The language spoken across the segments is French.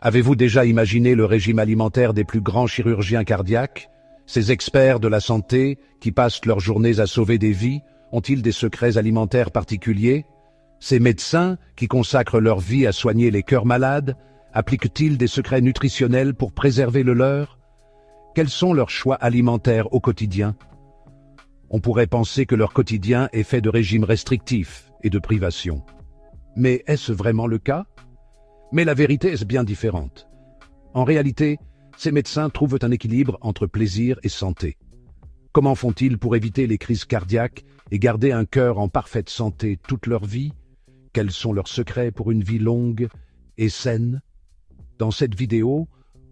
Avez-vous déjà imaginé le régime alimentaire des plus grands chirurgiens cardiaques? Ces experts de la santé, qui passent leurs journées à sauver des vies, ont-ils des secrets alimentaires particuliers? Ces médecins, qui consacrent leur vie à soigner les cœurs malades, appliquent-ils des secrets nutritionnels pour préserver le leur? Quels sont leurs choix alimentaires au quotidien? On pourrait penser que leur quotidien est fait de régimes restrictifs et de privations. Mais est-ce vraiment le cas? Mais la vérité est bien différente. En réalité, ces médecins trouvent un équilibre entre plaisir et santé. Comment font-ils pour éviter les crises cardiaques et garder un cœur en parfaite santé toute leur vie? Quels sont leurs secrets pour une vie longue et saine? Dans cette vidéo,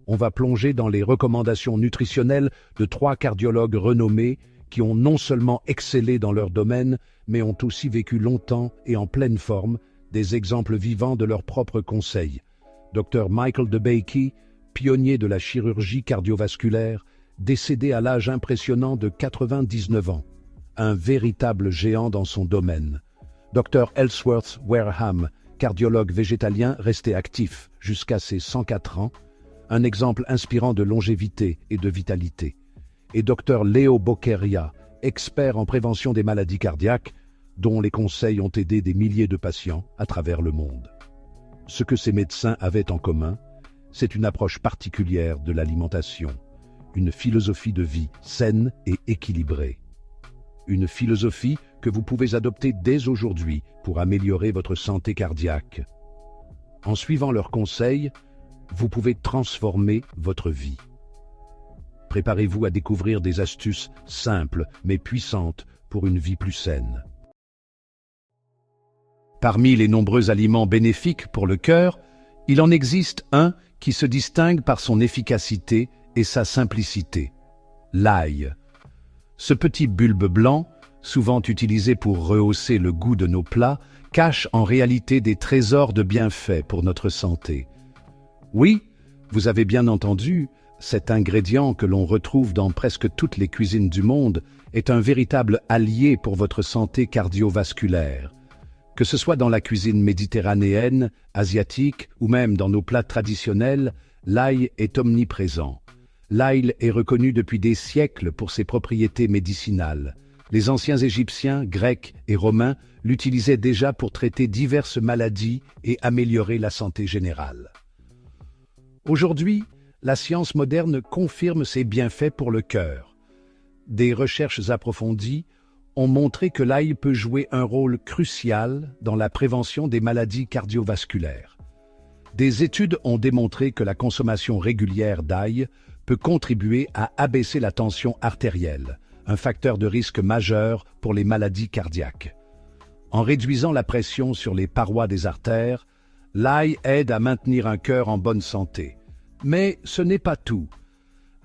on va plonger dans les recommandations nutritionnelles de 3 cardiologues renommés qui ont non seulement excellé dans leur domaine, mais ont aussi vécu longtemps et en pleine forme, des exemples vivants de leurs propres conseils. Dr Michael DeBakey, pionnier de la chirurgie cardiovasculaire, décédé à l'âge impressionnant de 99 ans, un véritable géant dans son domaine. Dr Ellsworth Wareham, cardiologue végétalien resté actif jusqu'à ses 104 ans, un exemple inspirant de longévité et de vitalité. Et Dr Leo Boqueria, expert en prévention des maladies cardiaques, dont les conseils ont aidé des milliers de patients à travers le monde. Ce que ces médecins avaient en commun, c'est une approche particulière de l'alimentation, une philosophie de vie saine et équilibrée. Une philosophie que vous pouvez adopter dès aujourd'hui pour améliorer votre santé cardiaque. En suivant leurs conseils, vous pouvez transformer votre vie. Préparez-vous à découvrir des astuces simples mais puissantes pour une vie plus saine. Parmi les nombreux aliments bénéfiques pour le cœur, il en existe un qui se distingue par son efficacité et sa simplicité, l'ail. Ce petit bulbe blanc, souvent utilisé pour rehausser le goût de nos plats, cache en réalité des trésors de bienfaits pour notre santé. Oui, vous avez bien entendu, cet ingrédient que l'on retrouve dans presque toutes les cuisines du monde est un véritable allié pour votre santé cardiovasculaire. Que ce soit dans la cuisine méditerranéenne, asiatique ou même dans nos plats traditionnels, l'ail est omniprésent. L'ail est reconnu depuis des siècles pour ses propriétés médicinales. Les anciens Égyptiens, Grecs et Romains l'utilisaient déjà pour traiter diverses maladies et améliorer la santé générale. Aujourd'hui, la science moderne confirme ses bienfaits pour le cœur. Des recherches approfondies ont montré que l'ail peut jouer un rôle crucial dans la prévention des maladies cardiovasculaires. Des études ont démontré que la consommation régulière d'ail peut contribuer à abaisser la tension artérielle, un facteur de risque majeur pour les maladies cardiaques. En réduisant la pression sur les parois des artères, l'ail aide à maintenir un cœur en bonne santé. Mais ce n'est pas tout.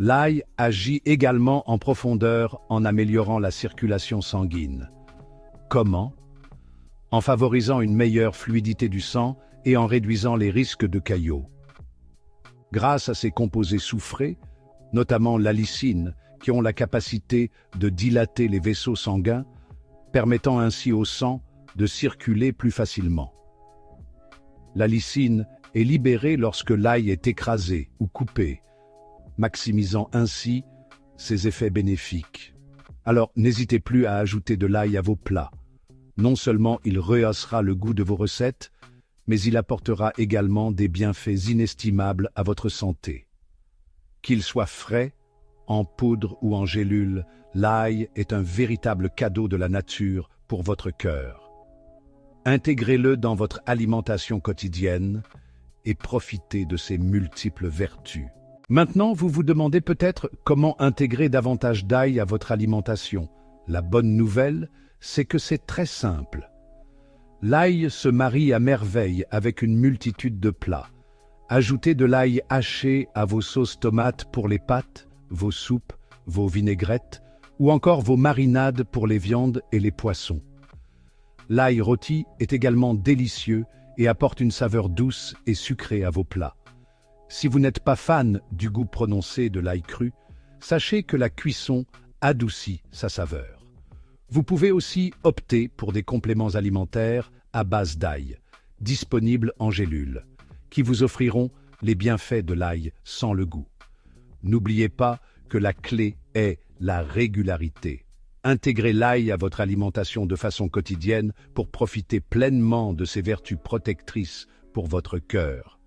L'ail agit également en profondeur en améliorant la circulation sanguine. Comment? En favorisant une meilleure fluidité du sang et en réduisant les risques de caillots. Grâce à ces composés soufrés, notamment l'allicine, qui ont la capacité de dilater les vaisseaux sanguins, permettant ainsi au sang de circuler plus facilement. L'allicine est libérée lorsque l'ail est écrasé ou coupé, maximisant ainsi ses effets bénéfiques. Alors n'hésitez plus à ajouter de l'ail à vos plats. Non seulement il rehaussera le goût de vos recettes, mais il apportera également des bienfaits inestimables à votre santé. Qu'il soit frais, en poudre ou en gélule, l'ail est un véritable cadeau de la nature pour votre cœur. Intégrez-le dans votre alimentation quotidienne et profitez de ses multiples vertus. Maintenant, vous vous demandez peut-être comment intégrer davantage d'ail à votre alimentation. La bonne nouvelle, c'est que c'est très simple. L'ail se marie à merveille avec une multitude de plats. Ajoutez de l'ail haché à vos sauces tomates pour les pâtes, vos soupes, vos vinaigrettes ou encore vos marinades pour les viandes et les poissons. L'ail rôti est également délicieux et apporte une saveur douce et sucrée à vos plats. Si vous n'êtes pas fan du goût prononcé de l'ail cru, sachez que la cuisson adoucit sa saveur. Vous pouvez aussi opter pour des compléments alimentaires à base d'ail, disponibles en gélules, qui vous offriront les bienfaits de l'ail sans le goût. N'oubliez pas que la clé est la régularité. Intégrez l'ail à votre alimentation de façon quotidienne pour profiter pleinement de ses vertus protectrices pour votre cœur.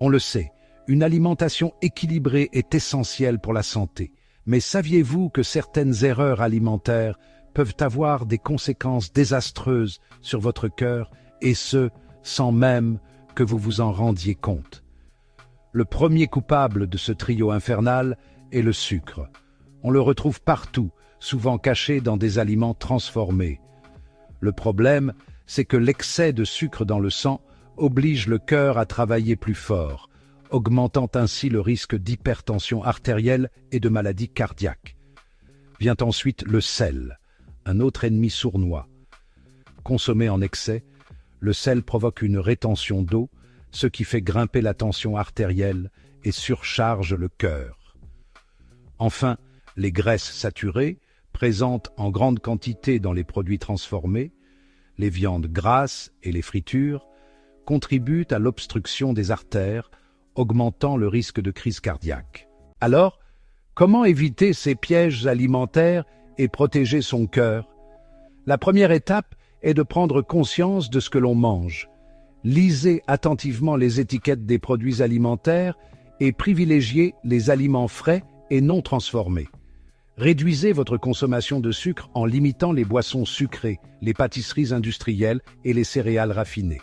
On le sait, une alimentation équilibrée est essentielle pour la santé. Mais saviez-vous que certaines erreurs alimentaires peuvent avoir des conséquences désastreuses sur votre cœur, et ce, sans même que vous vous en rendiez compte? Le premier coupable de ce trio infernal est le sucre. On le retrouve partout, souvent caché dans des aliments transformés. Le problème, c'est que l'excès de sucre dans le sang oblige le cœur à travailler plus fort, augmentant ainsi le risque d'hypertension artérielle et de maladies cardiaques. Vient ensuite le sel, un autre ennemi sournois. Consommé en excès, le sel provoque une rétention d'eau, ce qui fait grimper la tension artérielle et surcharge le cœur. Enfin, les graisses saturées, présentes en grande quantité dans les produits transformés, les viandes grasses et les fritures, contribuent à l'obstruction des artères, augmentant le risque de crise cardiaque. Alors, comment éviter ces pièges alimentaires et protéger son cœur? La première étape est de prendre conscience de ce que l'on mange. Lisez attentivement les étiquettes des produits alimentaires et privilégiez les aliments frais et non transformés. Réduisez votre consommation de sucre en limitant les boissons sucrées, les pâtisseries industrielles et les céréales raffinées.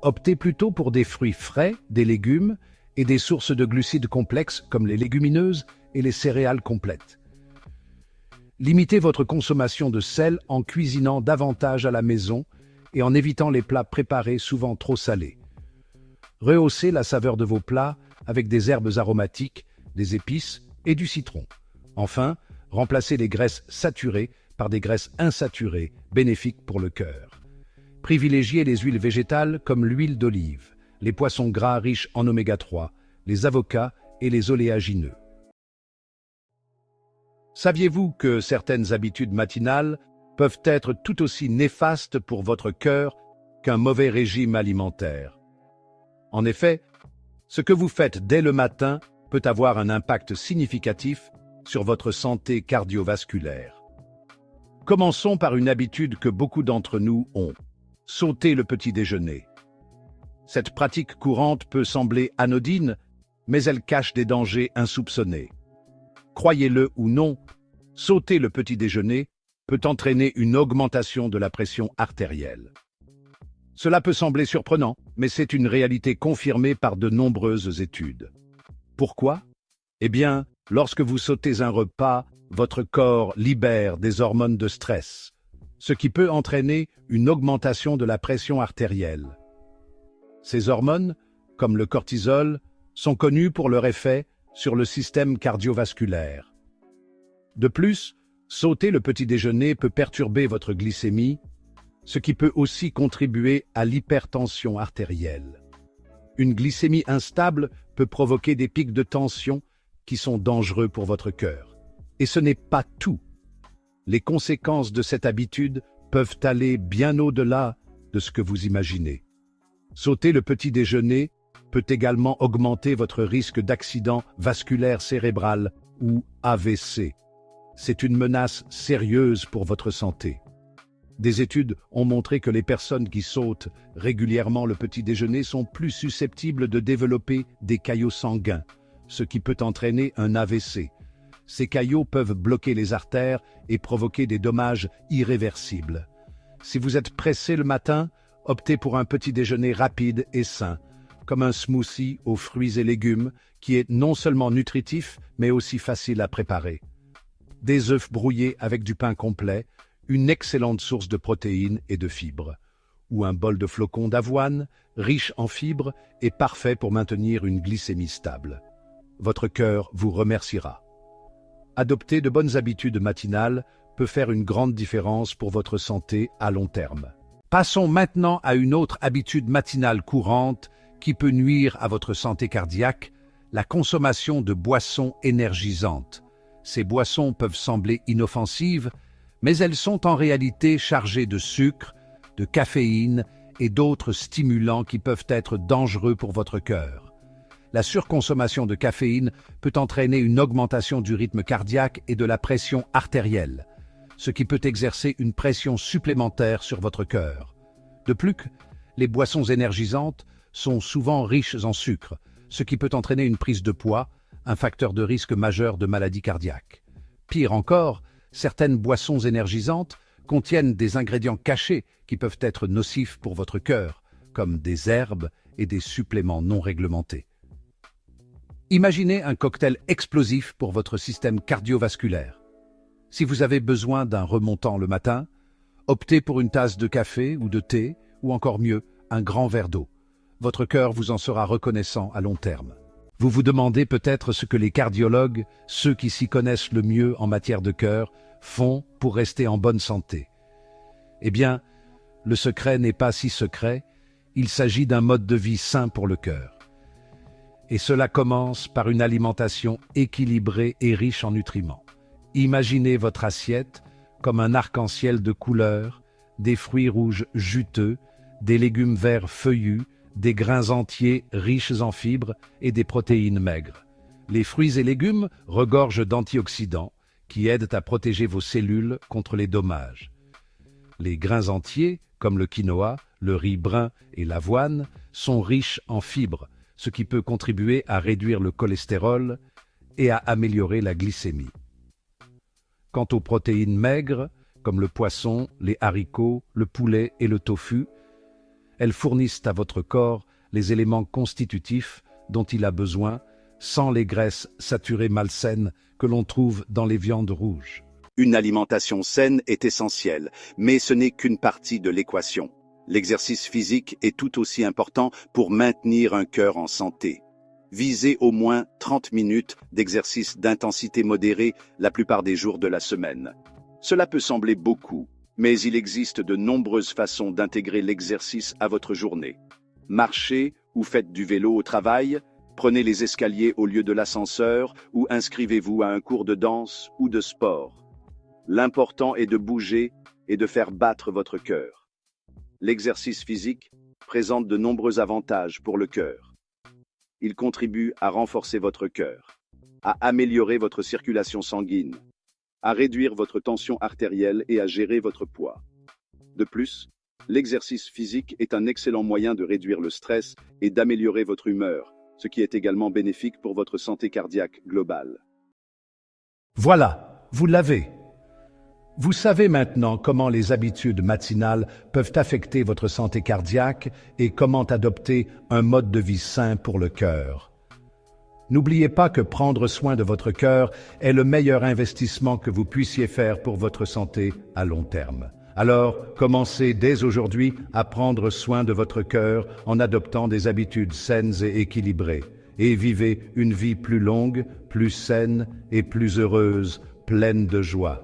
Optez plutôt pour des fruits frais, des légumes et des sources de glucides complexes comme les légumineuses et les céréales complètes. Limitez votre consommation de sel en cuisinant davantage à la maison et en évitant les plats préparés souvent trop salés. Rehaussez la saveur de vos plats avec des herbes aromatiques, des épices et du citron. Enfin, remplacez les graisses saturées par des graisses insaturées, bénéfiques pour le cœur. Privilégiez les huiles végétales comme l'huile d'olive, les poissons gras riches en oméga 3, les avocats et les oléagineux. Saviez-vous que certaines habitudes matinales peuvent être tout aussi néfastes pour votre cœur qu'un mauvais régime alimentaire? En effet, ce que vous faites dès le matin peut avoir un impact significatif sur votre santé cardiovasculaire. Commençons par une habitude que beaucoup d'entre nous ont: sauter le petit déjeuner. Cette pratique courante peut sembler anodine, mais elle cache des dangers insoupçonnés. Croyez-le ou non, sauter le petit déjeuner peut entraîner une augmentation de la pression artérielle. Cela peut sembler surprenant, mais c'est une réalité confirmée par de nombreuses études. Pourquoi? Eh bien, lorsque vous sautez un repas, votre corps libère des hormones de stress, ce qui peut entraîner une augmentation de la pression artérielle. Ces hormones, comme le cortisol, sont connues pour leur effet sur le système cardiovasculaire. De plus, sauter le petit déjeuner peut perturber votre glycémie, ce qui peut aussi contribuer à l'hypertension artérielle. Une glycémie instable peut provoquer des pics de tension qui sont dangereux pour votre cœur. Et ce n'est pas tout. Les conséquences de cette habitude peuvent aller bien au-delà de ce que vous imaginez. Sauter le petit déjeuner peut également augmenter votre risque d'accident vasculaire cérébral ou AVC. C'est une menace sérieuse pour votre santé. Des études ont montré que les personnes qui sautent régulièrement le petit déjeuner sont plus susceptibles de développer des caillots sanguins, ce qui peut entraîner un AVC. Ces caillots peuvent bloquer les artères et provoquer des dommages irréversibles. Si vous êtes pressé le matin, optez pour un petit déjeuner rapide et sain, comme un smoothie aux fruits et légumes, qui est non seulement nutritif, mais aussi facile à préparer. Des œufs brouillés avec du pain complet, une excellente source de protéines et de fibres, ou un bol de flocons d'avoine, riche en fibres et parfait pour maintenir une glycémie stable. Votre cœur vous remerciera. Adopter de bonnes habitudes matinales peut faire une grande différence pour votre santé à long terme. Passons maintenant à une autre habitude matinale courante qui peut nuire à votre santé cardiaque, la consommation de boissons énergisantes. Ces boissons peuvent sembler inoffensives, mais elles sont en réalité chargées de sucre, de caféine et d'autres stimulants qui peuvent être dangereux pour votre cœur. La surconsommation de caféine peut entraîner une augmentation du rythme cardiaque et de la pression artérielle, ce qui peut exercer une pression supplémentaire sur votre cœur. De plus, les boissons énergisantes sont souvent riches en sucre, ce qui peut entraîner une prise de poids, un facteur de risque majeur de maladie cardiaque. Pire encore, certaines boissons énergisantes contiennent des ingrédients cachés qui peuvent être nocifs pour votre cœur, comme des herbes et des suppléments non réglementés. Imaginez un cocktail explosif pour votre système cardiovasculaire. Si vous avez besoin d'un remontant le matin, optez pour une tasse de café ou de thé, ou encore mieux, un grand verre d'eau. Votre cœur vous en sera reconnaissant à long terme. Vous vous demandez peut-être ce que les cardiologues, ceux qui s'y connaissent le mieux en matière de cœur, font pour rester en bonne santé. Eh bien, le secret n'est pas si secret, il s'agit d'un mode de vie sain pour le cœur. Et cela commence par une alimentation équilibrée et riche en nutriments. Imaginez votre assiette comme un arc-en-ciel de couleurs, des fruits rouges juteux, des légumes verts feuillus, des grains entiers riches en fibres et des protéines maigres. Les fruits et légumes regorgent d'antioxydants qui aident à protéger vos cellules contre les dommages. Les grains entiers, comme le quinoa, le riz brun et l'avoine, sont riches en fibres, ce qui peut contribuer à réduire le cholestérol et à améliorer la glycémie. Quant aux protéines maigres, comme le poisson, les haricots, le poulet et le tofu, elles fournissent à votre corps les éléments constitutifs dont il a besoin, sans les graisses saturées malsaines que l'on trouve dans les viandes rouges. Une alimentation saine est essentielle, mais ce n'est qu'une partie de l'équation. L'exercice physique est tout aussi important pour maintenir un cœur en santé. Visez au moins 30 minutes d'exercice d'intensité modérée la plupart des jours de la semaine. Cela peut sembler beaucoup, mais il existe de nombreuses façons d'intégrer l'exercice à votre journée. Marchez ou faites du vélo au travail, prenez les escaliers au lieu de l'ascenseur ou inscrivez-vous à un cours de danse ou de sport. L'important est de bouger et de faire battre votre cœur. L'exercice physique présente de nombreux avantages pour le cœur. Il contribue à renforcer votre cœur, à améliorer votre circulation sanguine, à réduire votre tension artérielle et à gérer votre poids. De plus, l'exercice physique est un excellent moyen de réduire le stress et d'améliorer votre humeur, ce qui est également bénéfique pour votre santé cardiaque globale. Voilà, vous l'avez. Vous savez maintenant comment les habitudes matinales peuvent affecter votre santé cardiaque et comment adopter un mode de vie sain pour le cœur. N'oubliez pas que prendre soin de votre cœur est le meilleur investissement que vous puissiez faire pour votre santé à long terme. Alors, commencez dès aujourd'hui à prendre soin de votre cœur en adoptant des habitudes saines et équilibrées, et vivez une vie plus longue, plus saine et plus heureuse, pleine de joie.